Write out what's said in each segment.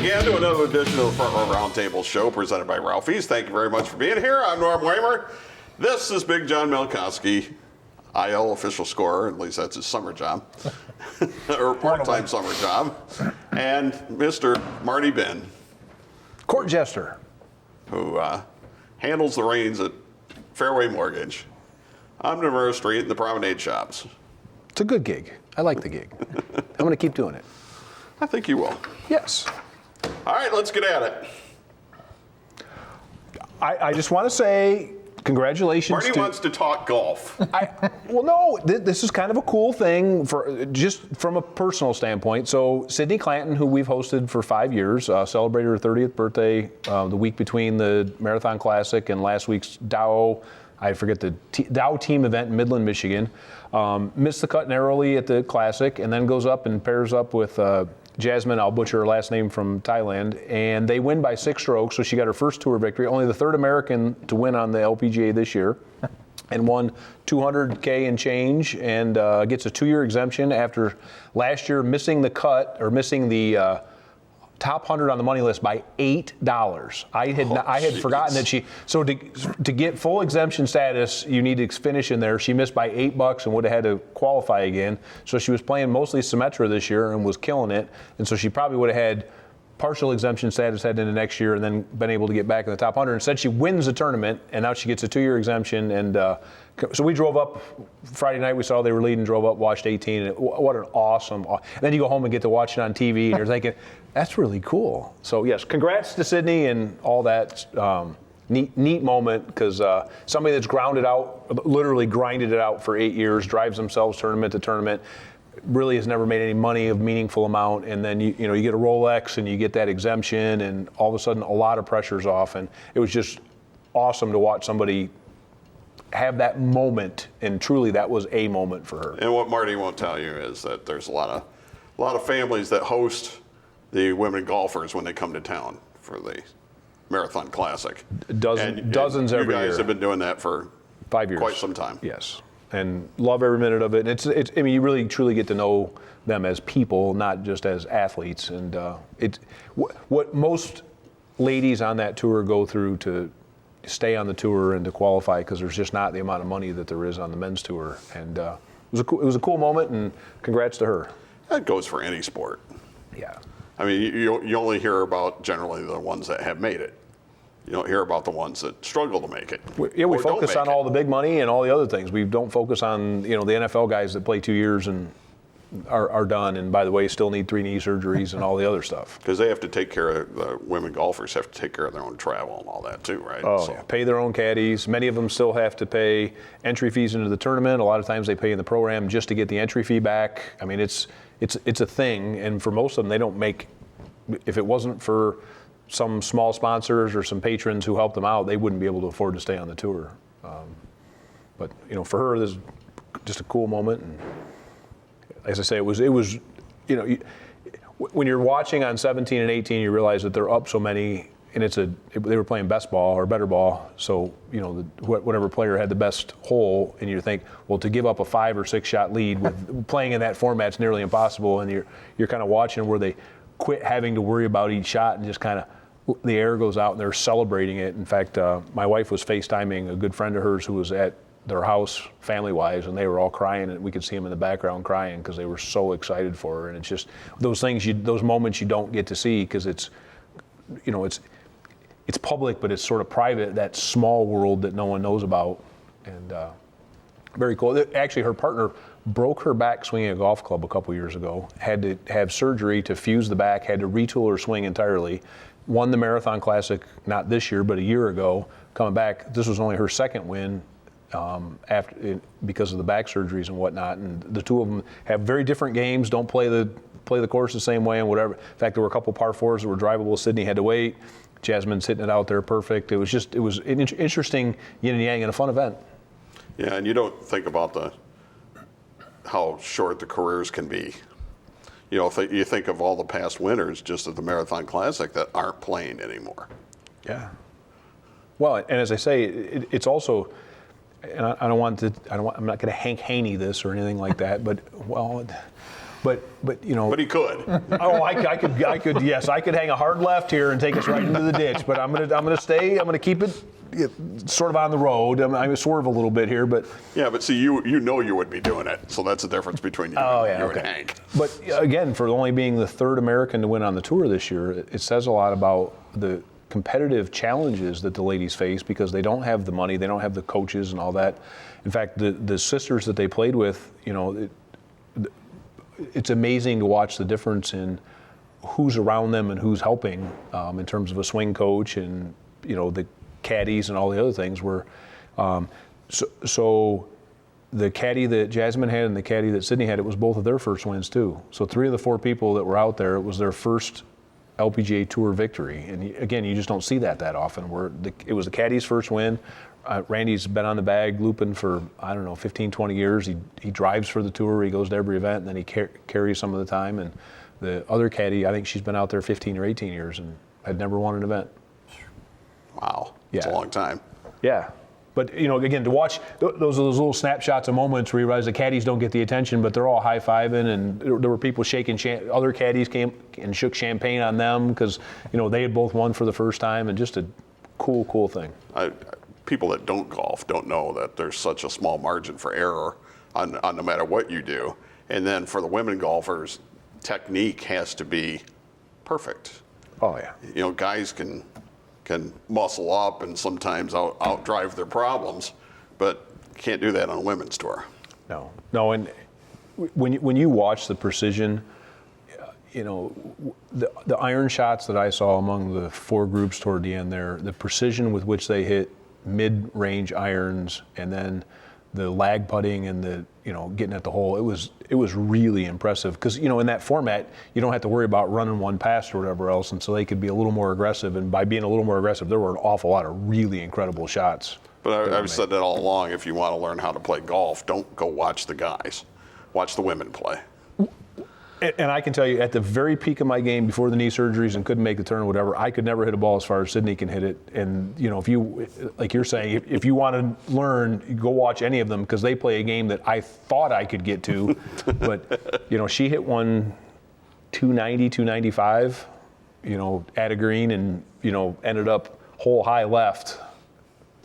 again to another edition of the Front Row Roundtable show presented by Ralphie's. Thank you very much for being here. I'm Norm Weimer. This is Big John Melkowski, IL official scorer, at least that's his summer job, or part-time summer job, and Mr. Marty Ben, court jester, who handles the reins at Fairway Mortgage on Navarro Street in the Promenade Shops. It's a good gig. I like the gig. I'm going to keep doing it. I think you will. Yes. All right, let's get at it. I just want to say congratulations. Marty wants to talk golf. Well, no, this is kind of a cool thing for just from a personal standpoint. So Sydney Clanton, who we've hosted for 5 years, celebrated her 30th birthday the week between the Marathon Classic and last week's Dow. I forget the Dow team event in Midland, Michigan. Missed the cut narrowly at the Classic, and then goes up and pairs up with Jasmine, I'll butcher her last name, from Thailand, and they win by 6 strokes, so she got her first tour victory, only the third American to win on the LPGA this year, and won $200K and change, and gets a 2-year exemption after last year missing the cut, or missing the top 100 on the money list by $8. I had forgotten that so to get full exemption status, you need to finish in there. She missed by $8 and would have had to qualify again. So she was playing mostly Symetra this year and was killing it. And so she probably would have had partial exemption status heading into next year and then been able to get back in the top 100. Instead, she wins the tournament, and now she gets a 2-year exemption. And so we drove up Friday night. We saw they were leading, drove up, watched 18. And what an awesome. And then you go home and get to watch it on TV, and you're thinking, that's really cool. So, yes, congrats to Sydney and all that. Neat moment, because somebody that's grounded out, literally grinded it out for 8 years, drives themselves tournament to tournament, really has never made any money of meaningful amount, and then you get a Rolex and you get that exemption, and all of a sudden a lot of pressure's off, and it was just awesome to watch somebody have that moment, and truly that was a moment for her. And what Marty won't tell you is that there's a lot of families that host the women golfers when they come to town for the Marathon Classic. Dozens every year. You guys have been doing that for 5 years. Quite some time. Yes. And love every minute of it. And it's. I mean, you really truly get to know them as people, not just as athletes. And what most ladies on that tour go through to stay on the tour and to qualify, because there's just not the amount of money that there is on the men's tour. And it was a cool moment, and congrats to her. That goes for any sport. Yeah. I mean, you only hear about generally the ones that have made it. You don't hear about the ones that struggle to make it. We focus on all the big money and all the other things. We don't focus on the NFL guys that play 2 years and are done, and by the way, still need 3 knee surgeries and all the other stuff. Because they have to take care of, the women golfers have to take care of their own travel and all that too, right? Oh, so. Yeah. Pay their own caddies. Many of them still have to pay entry fees into the tournament. A lot of times they pay in the program just to get the entry fee back. I mean, it's a thing, and for most of them, they don't make. If it wasn't for some small sponsors or some patrons who helped them out, they wouldn't be able to afford to stay on the tour. But for her, this is just a cool moment. And as I say, it was when you're watching on 17 and 18, you realize that they're up so many, and they were playing best ball or better ball. So whatever player had the best hole, and you think, well, to give up a 5 or 6 shot lead with playing in that format's nearly impossible, and you're kind of watching where they quit having to worry about each shot and just kind of the air goes out and they're celebrating it. In fact, my wife was FaceTiming a good friend of hers who was at their house family-wise, and they were all crying, and we could see them in the background crying because they were so excited for her. And it's just those things, those moments you don't get to see because it's public, but it's sort of private, that small world that no one knows about. And very cool. Actually, her partner broke her back swinging a golf club a couple years ago, had to have surgery to fuse the back, had to retool her swing entirely, won the Marathon Classic, not this year, but a year ago, coming back. This was only her second win because of the back surgeries and whatnot. And the two of them have very different games, don't play the course the same way and whatever. In fact, there were a couple par 4s that were drivable. Sydney had to wait. Jasmine's hitting it out there perfect. It was an interesting yin and yang and a fun event. Yeah, and you don't think about how short the careers can be. You think of all the past winners just at the Marathon Classic that aren't playing anymore. Yeah. Well, and as I say, it's also, and I'm not going to Hank Haney this or anything like that, but But you know. But he could. Oh, I could. Yes, I could hang a hard left here and take us right into the ditch. But I'm gonna keep it sort of on the road. I'm gonna swerve a little bit here, but. Yeah, but see, you would be doing it, so that's the difference between you, and Hank. But again, for only being the third American to win on the tour this year, it says a lot about the competitive challenges that the ladies face because they don't have the money, they don't have the coaches and all that. In fact, the sisters that they played with, you know, it's amazing to watch the difference in who's around them and who's helping in terms of a swing coach and, you know, the caddies and all the other things were. So the caddy that Jasmine had and the caddy that Sydney had, it was both of their first wins too. So 3 of the 4 people that were out there, it was their first LPGA Tour victory. And again, you just don't see that often. It was the caddy's first win. Randy's been on the bag looping for, 15, 20 years. He drives for the tour. He goes to every event, and then he carries some of the time. And the other caddy, I think she's been out there 15 or 18 years and had never won an event. Wow. It's a long time. Yeah. But, you know, again, to watch those little snapshots of moments where you realize the caddies don't get the attention, but they're all high-fiving, and there were people shaking, other caddies came and shook champagne on them because, you know, they had both won for the first time, and just a cool thing. People that don't golf don't know that there's such a small margin for error on no matter what you do. And then for the women golfers, technique has to be perfect. Oh, yeah. You know, guys can muscle up and sometimes outdrive their problems, but can't do that on a women's tour. No, and when you watch the precision, you know, the iron shots that I saw among the 4 groups toward the end there, the precision with which they hit mid-range irons and then the lag putting and the, you know, getting at the hole, it was really impressive because, you know, in that format you don't have to worry about running one past or whatever else, and so they could be a little more aggressive, and by being a little more aggressive there were an awful lot of really incredible shots. But I've said that all along, if you want to learn how to play golf, don't go watch the guys, watch the women play. And I can tell you, at the very peak of my game, before the knee surgeries and couldn't make the turn or whatever, I could never hit a ball as far as Sydney can hit it. And, you know, if you, like you're saying, if you want to learn, go watch any of them because they play a game that I thought I could get to. But, you know, she hit one 290, 295, you know, at a green and, you know, ended up hole high left.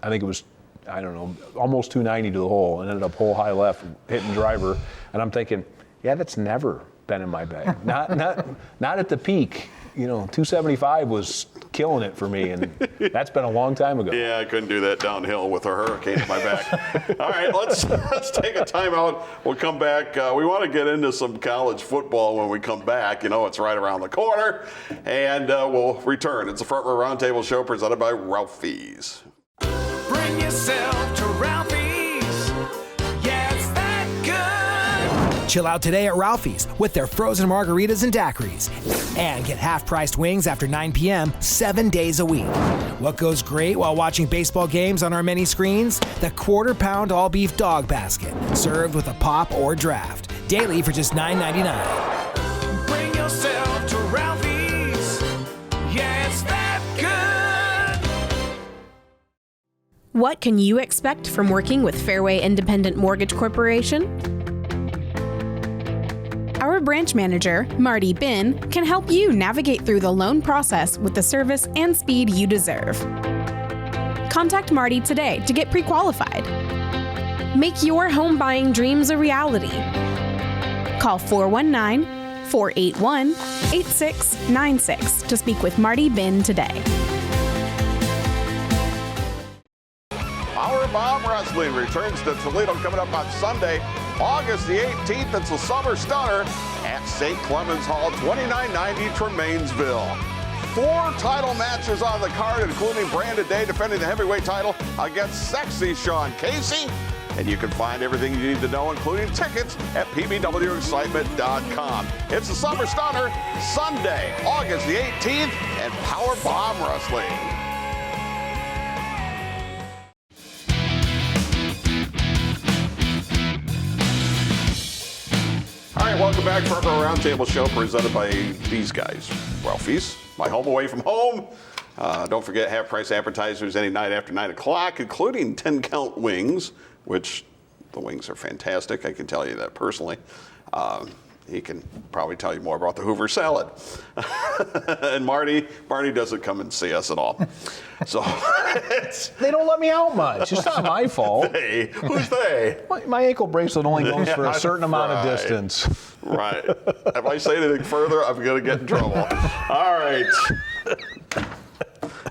I think it was, I don't know, almost 290 to the hole and ended up hole high left, hitting driver. And I'm thinking, yeah, that's never been in my bag. Not at the peak. You know, 275 was killing it for me, and that's been a long time ago. Yeah, I couldn't do that downhill with a hurricane in my back. All right, let's take a timeout. We'll come back. We want to get into some college football when we come back. You know, it's right around the corner, and we'll return. It's the Front Row Roundtable show presented by Ralphie's. Bring yourself to Ralphie's. Chill out today at Ralphie's with their frozen margaritas and daiquiris. And get half-priced wings after 9 p.m. 7 days a week. What goes great while watching baseball games on our many screens? The quarter-pound all-beef dog basket, served with a pop or draft. Daily for just $9.99. Bring yourself to Ralphie's. Yeah, it's that good. What can you expect from working with Fairway Independent Mortgage Corporation? Our branch manager, Marty Bin, can help you navigate through the loan process with the service and speed you deserve. Contact Marty today to get pre-qualified. Make your home buying dreams a reality. Call 419-481-8696 to speak with Marty Bin today. Powerbomb Wrestling returns to Toledo coming up on Sunday, August the 18th. It's a summer stunner at St. Clemens Hall, 2990 Tremainsville. 4 title matches on the card, including Brandon Day defending the heavyweight title against sexy Sean Casey. And you can find everything you need to know, including tickets, at pbwexcitement.com. It's the summer stunner, Sunday, August the 18th, and Powerbomb Wrestling. All right, welcome back for our Roundtable show presented by these guys, Ralphie's, my home away from home. Don't forget half-price appetizers any night after 9 o'clock, including 10-count wings, which the wings are fantastic. I can tell you that personally. He can probably tell you more about the Hoover salad. And Marty doesn't come and see us at all. So They don't let me out much. It's not my fault. Hey, who's they? My ankle bracelet only goes for a certain amount of Right. distance. Right. If I say anything further, I'm going to get in trouble. All right.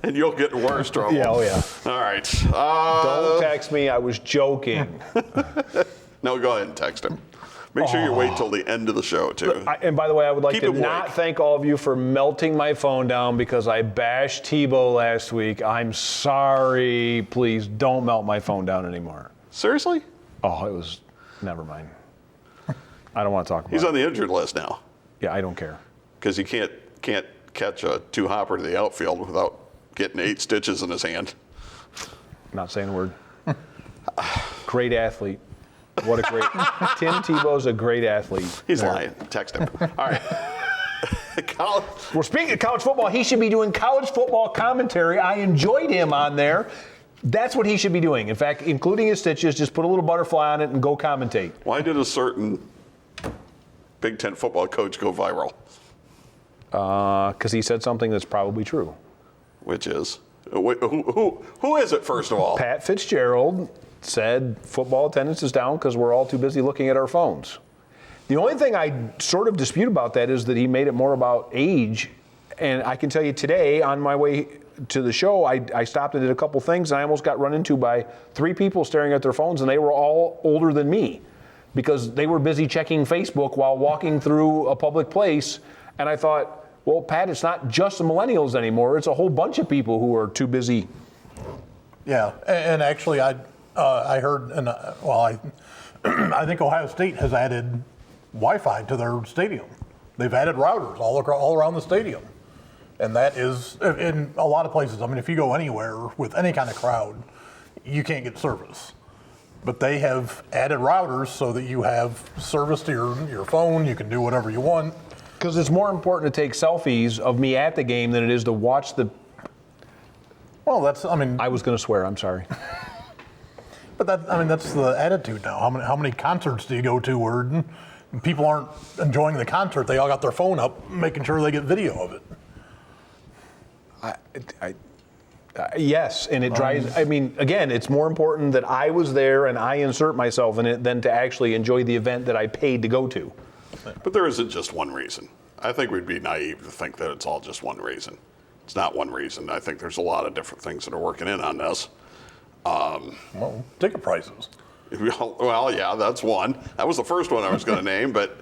And you'll get in worse trouble. Yeah, oh yeah. All right. Don't text me. I was joking. No, go ahead and text him. Make sure you wait till the end of the show, too. And by the way, I would like Keep to him not awake. thank all of you for melting my phone down because I bashed Tebow last week. I'm sorry. Please don't melt my phone down anymore. Seriously? Oh, it was. Never mind. I don't want to talk about He's it. on the injured list now Yeah, I don't care. because he can't catch a two-hopper to the outfield without getting 8 stitches in his hand. Not saying a word. Great athlete. What a great. Tim Tebow's a great athlete. He's lying. Text him. All right. Well, speaking of college football, he should be doing college football commentary. I enjoyed him on there. That's what he should be doing. In fact, including his stitches, just put a little butterfly on it and go commentate. Why did a certain Big Ten football coach go viral? Because he said something that's probably true. Which is? Who is it, first of all? Pat Fitzgerald said football attendance is down because we're all too busy looking at our phones. The only thing I sort of dispute about that is that he made it more about age. And I can tell you today, on my way to the show, I stopped and did a couple things, and I almost got run into by 3 people staring at their phones, and they were all older than me because they were busy checking Facebook while walking through a public place. And I thought, well, Pat, it's not just the millennials anymore. It's a whole bunch of people who are too busy. Yeah, and actually, I heard, and I think Ohio State has added Wi-Fi to their stadium. They've added routers all around the stadium, and that is in a lot of places. I mean, if you go anywhere with any kind of crowd, you can't get service. But they have added routers so that you have service to your phone. You can do whatever you want. Because it's more important to take selfies of me at the game than it is to watch the. Well, I was going to swear. I'm sorry. But that's the attitude now. How many concerts do you go to where people aren't enjoying the concert? They all got their phone up, making sure they get video of it. Yes, and it drives. I mean, again, it's more important that I was there and I insert myself in it than to actually enjoy the event that I paid to go to. But there isn't just one reason. I think we'd be naive to think that it's all just one reason. It's not one reason. I think there's a lot of different things that are working in on this. Well, ticket prices. Well, yeah, that's one. That was the first one I was going to name, but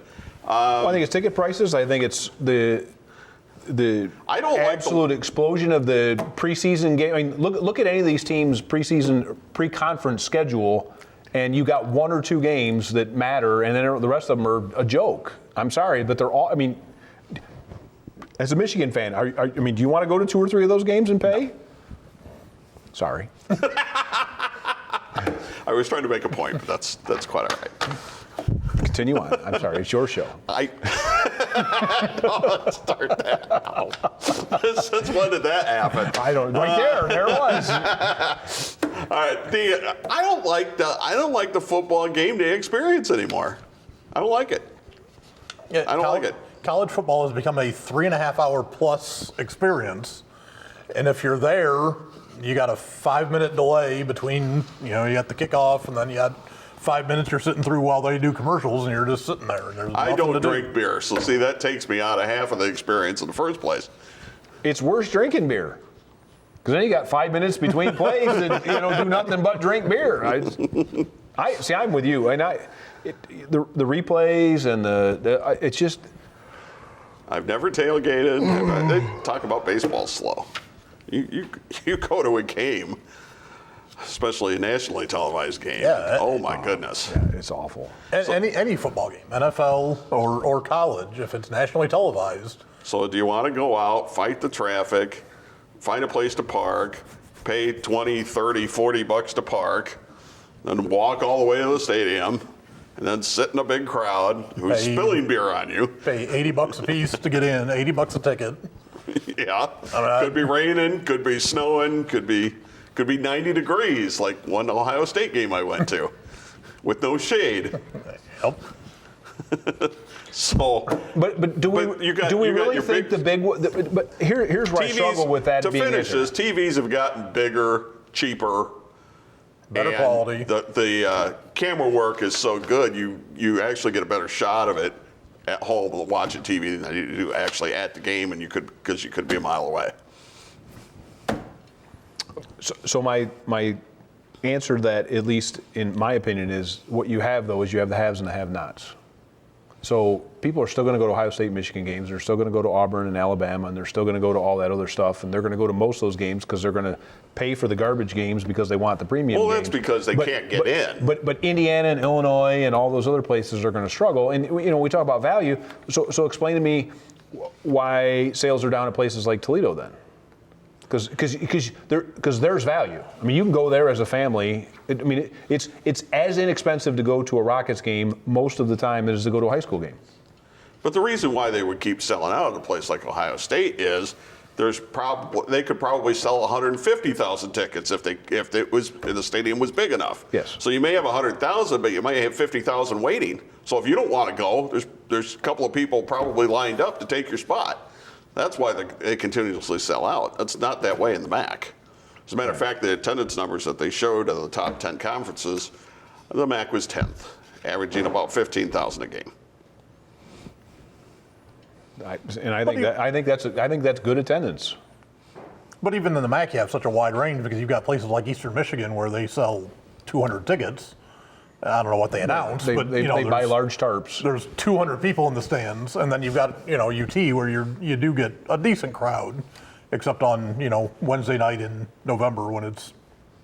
Well, I think it's ticket prices. I think it's the I don't like absolute explosion of the preseason game. I mean, look at any of these teams' preseason, pre-conference schedule, and you got 1 or 2 games that matter, and then the rest of them are a joke. I'm sorry, but they're all. I mean, as a Michigan fan, do you want to go to 2 or 3 of those games and pay? Sorry. I was trying to make a point, but that's quite all right. Continue on. I'm sorry. It's your show. Don't start that now. Since when did that happen? I don't. Right there it was. All right, I don't like the football game day experience anymore. I don't like it. Yeah, I don't like it. College football has become a 3.5-hour plus experience, and if you're there, you got a 5-minute delay between, you got the kickoff, and then you got 5 minutes you're sitting through while they do commercials, and you're just sitting there. And there's I nothing don't to drink do. beer, so see, that takes me out of half of the experience in the first place. It's worse drinking beer. Because then you got 5 minutes between plays and do nothing but drink beer. I'm with you, and the replays and it's just. I've never tailgated. They talk about baseball slow. You go to a game, especially a nationally televised game. Yeah, oh my goodness. Yeah, it's awful. Any football game, NFL or college, if it's nationally televised. So do you want to go out, fight the traffic, find a place to park, pay $20, $30, $40 to park, then walk all the way to the stadium, and then sit in a big crowd who's spilling beer on you? Pay $80 a piece to get in, $80 a ticket. Yeah. Could be raining, could be snowing, could be 90 degrees, like one Ohio State game I went to, with no shade. Yep. So, But do we you got really your think big- the big? But here's where I struggle with that. To being finish issue. this, TVs have gotten bigger, cheaper, Better and quality. The camera work is so good, you actually get a better shot of it at home watching TV than you do actually at the game, and because you could be a mile away. So my answer to that, at least in my opinion, is what you have though is you have the haves and the have-nots. So people are still going to go to Ohio State, Michigan games. They're still going to go to Auburn and Alabama, and they're still going to go to all that other stuff. And they're going to go to most of those games because they're going to pay for the garbage games because they want the premium Well, games. that's because they can't get in. But Indiana and Illinois and all those other places are going to struggle. And we talk about value. So explain to me why sales are down at places like Toledo then. Because there's value. I mean, you can go there as a family. It's as inexpensive to go to a Rockets game most of the time as to go to a high school game. But the reason why they would keep selling out at a place like Ohio State is they could probably sell 150,000 tickets if the stadium was big enough. Yes. So you may have 100,000, but you may have 50,000 waiting. So if you don't want to go, there's a couple of people probably lined up to take your spot. That's why they continuously sell out. That's not that way in the MAC. As a matter of fact, the attendance numbers that they showed of the top 10 conferences, the MAC was 10th, averaging about 15,000 a game. I think that's good attendance. But even in the MAC, you have such a wide range because you've got places like Eastern Michigan where they sell 200 tickets. I don't know what they announced, but they buy large tarps. There's 200 people in the stands, and then you've got UT where you do get a decent crowd, except on Wednesday night in November when it's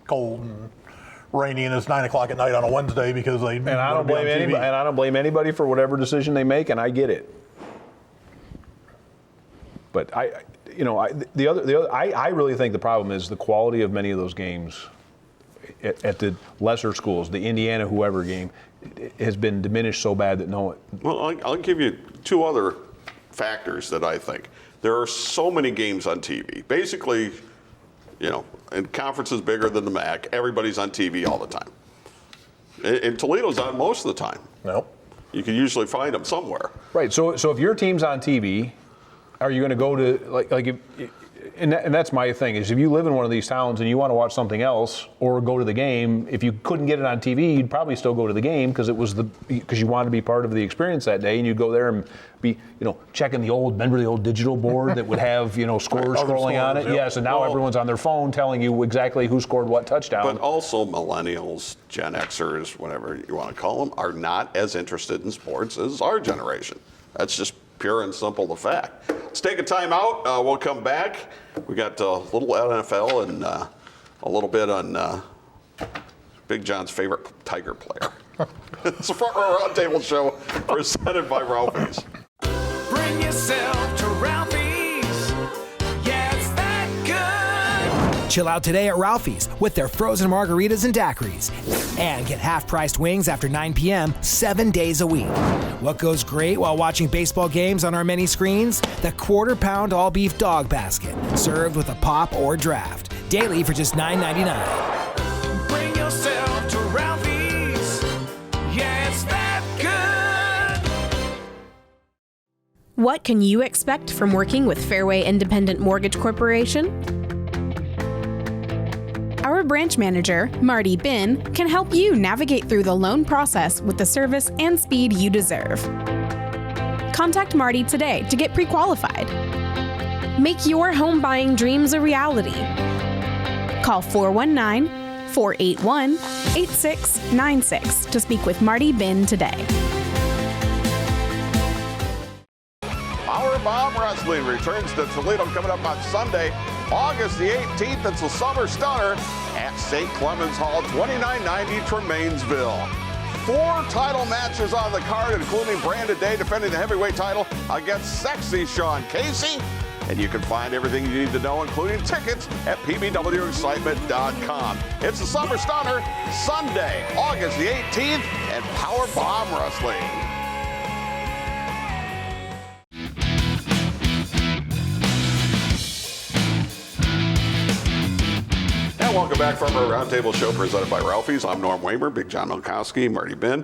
cold and rainy and it's 9 o'clock at night on a Wednesday because they. And I don't blame anybody. And I don't blame anybody for whatever decision they make, and I get it. But I really think the problem is the quality of many of those games at the lesser schools, the Indiana whoever game, has been diminished so bad that no. Well, I'll give you two other factors that I think. There are so many games on TV. Basically, and conferences bigger than the MAC, everybody's on TV all the time. And Toledo's on most of the time. Nope. You can usually find them somewhere. Right. So if your team's on TV, are you going to go to and that's my thing is if you live in one of these towns and you want to watch something else or go to the game, if you couldn't get it on TV, you'd probably still go to the game because you wanted to be part of the experience that day, and you'd go there and be checking remember the old digital board that would have scores scrolling on it. Yep. Yeah. So now everyone's on their phone telling you exactly who scored what touchdown. But also millennials, Gen Xers, whatever you want to call them, are not as interested in sports as our generation. That's just pure and simple the fact. Let's take a time out. We'll come back. We got a little NFL and a little bit on Big John's favorite Tiger player. It's a Front Row Roundtable show presented by Ralphie's. Bring yourself to Ralphie's. Yeah, it's that good. Chill out today at Ralphie's with their frozen margaritas and daiquiris. And get half-priced wings after 9 p.m. 7 days a week. What goes great while watching baseball games on our many screens? The quarter-pound all-beef dog basket, served with a pop or draft. Daily for just $9.99. Bring yourself to Ralphie's. Yeah, it's that good. What can you expect from working with Fairway Independent Mortgage Corporation? Our branch manager, Marty Bin, can help you navigate through the loan process with the service and speed you deserve. Contact Marty today to get pre-qualified. Make your home buying dreams a reality. Call 419-481-8696 to speak with Marty Bin today. Powerbomb Wrestling returns to Toledo coming up on Sunday, August the 18th. It's the Summer Stunner at St. Clemens Hall, 2990 Tremainsville. 4 title matches on the card, including Brandon Day defending the heavyweight title against sexy Sean Casey. And you can find everything you need to know, including tickets, at pbwexcitement.com. It's the Summer Stunner, Sunday, August the 18th, at Powerbomb Wrestling. And welcome back from our Roundtable show presented by Ralphie's. I'm Norm Waymer, Big John Milkowski, Marty Bin.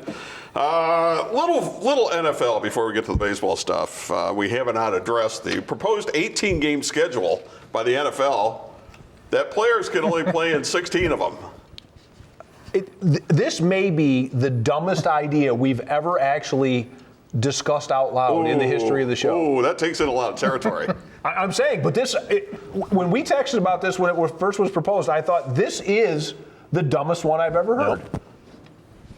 Little NFL before we get to the baseball stuff. We haven't addressed the proposed 18-game schedule by the NFL that players can only play in 16 of them. This may be the dumbest idea we've ever actually discussed out loud in the history of the show. Oh, that takes in a lot of territory. I'm saying, but when we texted about this when it first was proposed, I thought this is the dumbest one I've ever heard. Yep.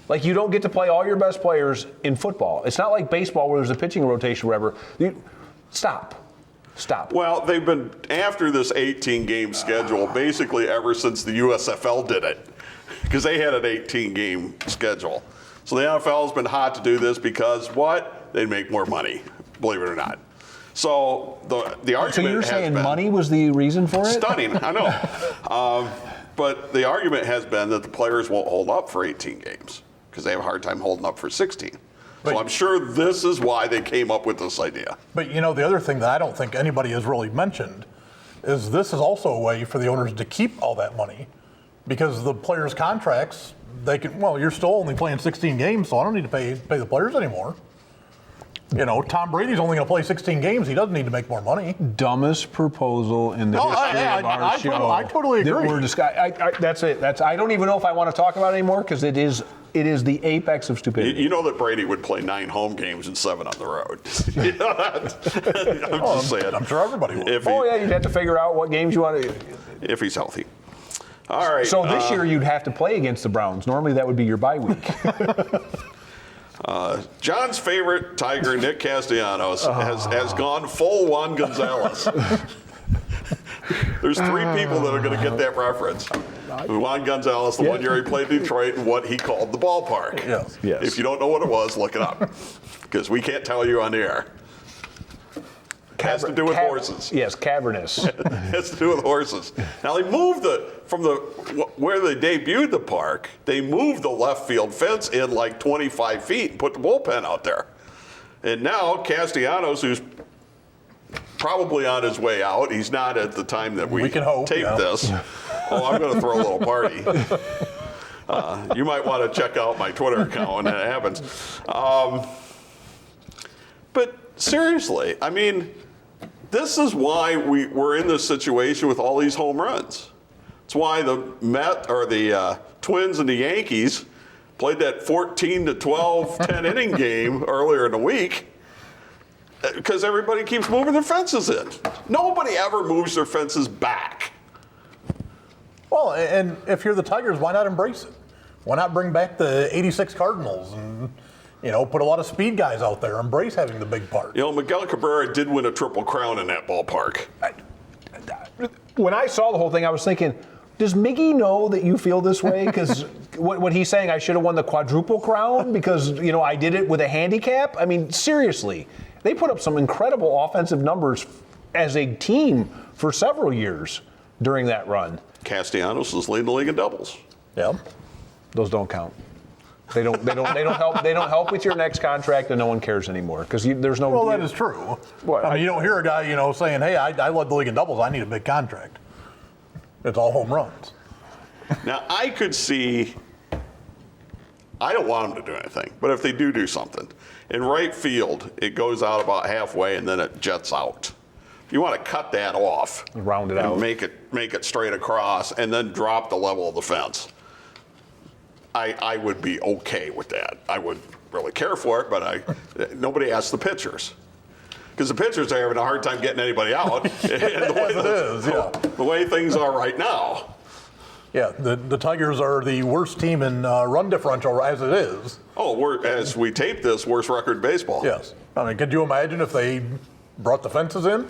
Like, you don't get to play all your best players in football. It's not like baseball where there's a pitching rotation or whatever. Stop. Well, they've been after this 18-game schedule basically ever since the USFL did it, because they had an 18-game schedule. So the NFL has been hot to do this because what? They'd make more money, believe it or not. So the argument So you're has saying been money was the reason for it? Stunning, I know. But the argument has been that the players won't hold up for 18 games because they have a hard time holding up for 16. So I'm sure this is why they came up with this idea. But the other thing that I don't think anybody has really mentioned is this is also a way for the owners to keep all that money, because the players' contracts, you're still only playing 16 games, so I don't need to pay the players anymore. Tom Brady's only going to play 16 games. He doesn't need to make more money. Dumbest proposal in the history of our show. I totally agree. That's it. I don't even know if I want to talk about it anymore because it is the apex of stupidity. You know that Brady would play 9 home games and 7 on the road. I'm just saying. I'm sure everybody would. You'd have to figure out what games you want to. If he's healthy. All right. So this year you'd have to play against the Browns. Normally that would be your bye week. John's favorite Tiger, Nick Castellanos, has gone full Juan Gonzalez. There's 3 people that are going to get that reference. Juan Gonzalez, the one year he played Detroit, and what he called the ballpark. Yes. If you don't know what it was, look it up, because we can't tell you on the air. Has to do with horses. Yes, cavernous. Has to do with horses. Now they moved from where they debuted the park. They moved the left field fence in like 25 feet and put the bullpen out there. And now Castellanos, who's probably on his way out, he's not at the time that we can hope, taped this. I'm going to throw a little party. You might want to check out my Twitter account when that happens. But seriously, I mean, this is why we're in this situation with all these home runs. It's why the Twins and the Yankees played that 14-12 10-inning game earlier in the week, because everybody keeps moving their fences in. Nobody ever moves their fences back. Well, and if you're the Tigers, why not embrace it? Why not bring back the 86 Cardinals and put a lot of speed guys out there, embrace having the big part. Miguel Cabrera did win a Triple Crown in that ballpark. When I saw the whole thing, I was thinking, does Miggy know that you feel this way? Because what he's saying, I should have won the Quadruple Crown because, I did it with a handicap? I mean, seriously. They put up some incredible offensive numbers as a team for several years during that run. Castellanos is leading the league in doubles. Yeah. Those don't count. They don't help. They don't help with your next contract, and no one cares anymore because there's no. Well, that is true. You don't hear a guy, saying, "Hey, I led the league in doubles. I need a big contract." It's all home runs. Now I could see. I don't want them to do anything, but if they do something, in right field, it goes out about halfway and then it jets out. You want to cut that off, round it and out, make it straight across, and then drop the level of the fence. I would be okay with that. I wouldn't really care for it, but nobody asks the pitchers. Because the pitchers are having a hard time getting anybody out. The way things are right now. Yeah, the Tigers are the worst team in run differential as it is. As we tape this, worst record in baseball. Yes. I mean, could you imagine if they brought the fences in?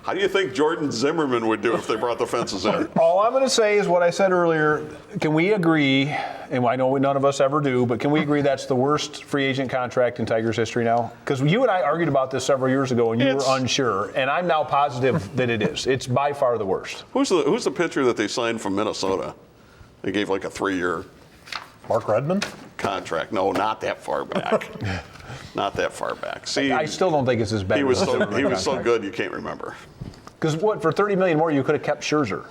How do you think Jordan Zimmerman would do if they brought the fences in? All I'm going to say is what I said earlier. Can we agree, and I know none of us ever do, but can we agree that's the worst free agent contract in Tigers history now? Because you and I argued about this several years ago, and you were unsure, and I'm now positive that it is. It's by far the worst. Who's the pitcher that they signed from Minnesota? They gave like a 3-year Mark Redmond contract. No, not that far back. Not that far back. See, I still don't think it's as bad. He was so good you can't remember. Because for $30 million more you could have kept Scherzer.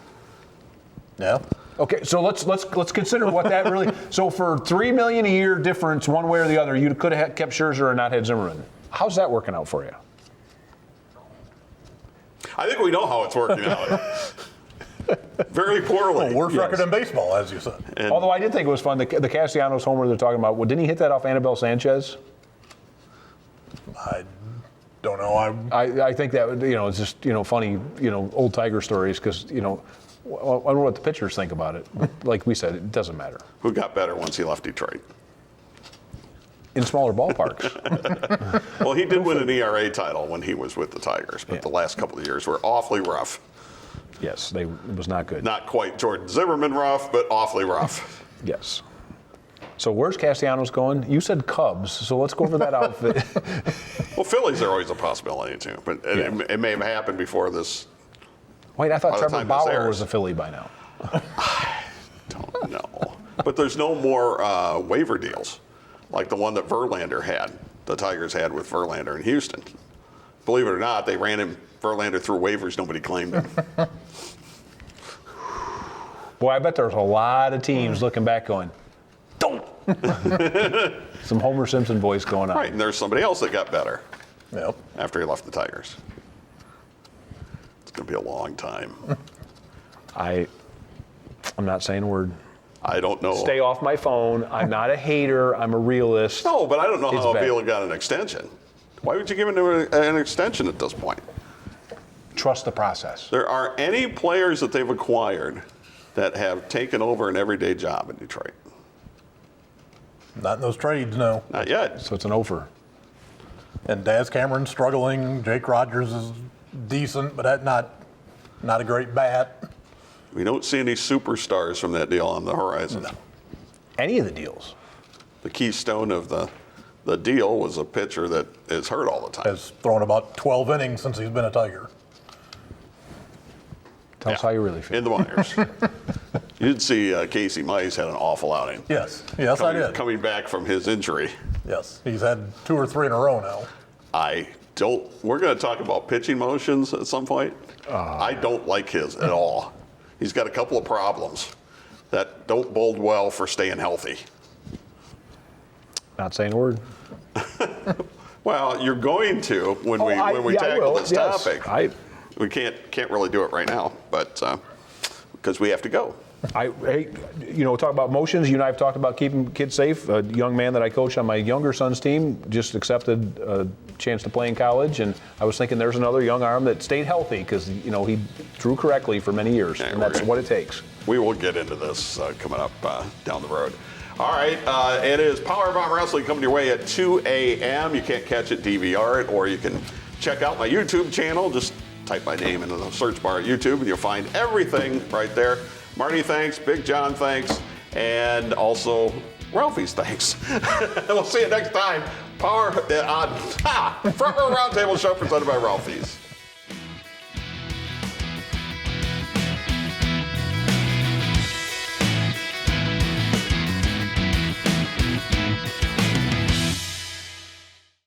Yeah. Okay, so let's consider what that really. So for $3 million a year difference, one way or the other, you could have kept Scherzer and not had Zimmerman. How's that working out for you? I think we know how it's working out. Very poorly. Well, worst record in baseball, as you said. And Although I did think it was fun, the Castellanos homer they're talking about. Well, didn't he hit that off Anibal Sanchez? I don't know. I think that it's just funny old Tiger stories because I don't know what the pitchers think about it. But like we said, it doesn't matter. who got better once he left Detroit? In smaller ballparks. Well, he did win an ERA title when he was with the Tigers, but Yeah. the last couple of years were awfully rough. Yes, it was not good. Not quite Jordan Zimmerman rough, but awfully rough. Yes. So where's Castellanos going? You said Cubs, so let's go over that outfit. Well, Phillies are always a possibility too, but it may have happened before this. Wait, I thought By the Trevor time this Bauer airs. was a Philly by now. Don't know. But there's no more waiver deals like the one that Verlander had, the Tigers had with Verlander in Houston. Believe it or not, they ran Verlander through waivers. Nobody claimed him. Boy, I bet there's a lot of teams looking back going, don't. Some Homer Simpson voice going on. Right, and there's somebody else that got better Yep. after he left the Tigers. It's going to be a long time. I'm not saying a word. I don't know. Stay off my phone. I'm not a hater. I'm a realist. No, but I don't know It's how bad. Avila got an extension. Why would you give him an extension at this point? Trust the process. There are any players that they've acquired that have taken over an everyday job in Detroit? Not in those trades, no. Not yet. So it's an over. And Daz Cameron's struggling. Jake Rogers is decent, but not a great bat. We don't see any superstars from that deal on the horizon. No. Any of the deals. The keystone of the deal was a pitcher that is hurt all the time. Has thrown about 12 innings since he's been a Tiger. Tell us how you really feel. In the minors. You did see Casey Mize had an awful outing. Yes, I did. Coming back from his injury. Yes, he's had 2 or 3 in a row now. We're going to talk about pitching motions at some point. I don't like his at all. He's got a couple of problems that don't bode well for staying healthy. Not saying a word. Well, you're going to when we I tackle will, this yes. topic. We can't really do it right now, but because we have to go. Talk about motions. You and I have talked about keeping kids safe. A young man that I coach on my younger son's team just accepted a chance to play in college, and I was thinking there's another young arm that stayed healthy because he threw correctly for many years, and that's what it takes. We will get into this coming up down the road. All right, it is Powerbomb Wrestling coming your way at 2 a.m. You can't catch it, DVR it, or you can check out my YouTube channel. Just type my name into the search bar at YouTube, and you'll find everything right there. Marty, thanks. Big John, thanks. And also, Ralphie's thanks. We'll see you next time. Front Row Roundtable Show presented by Ralphie's.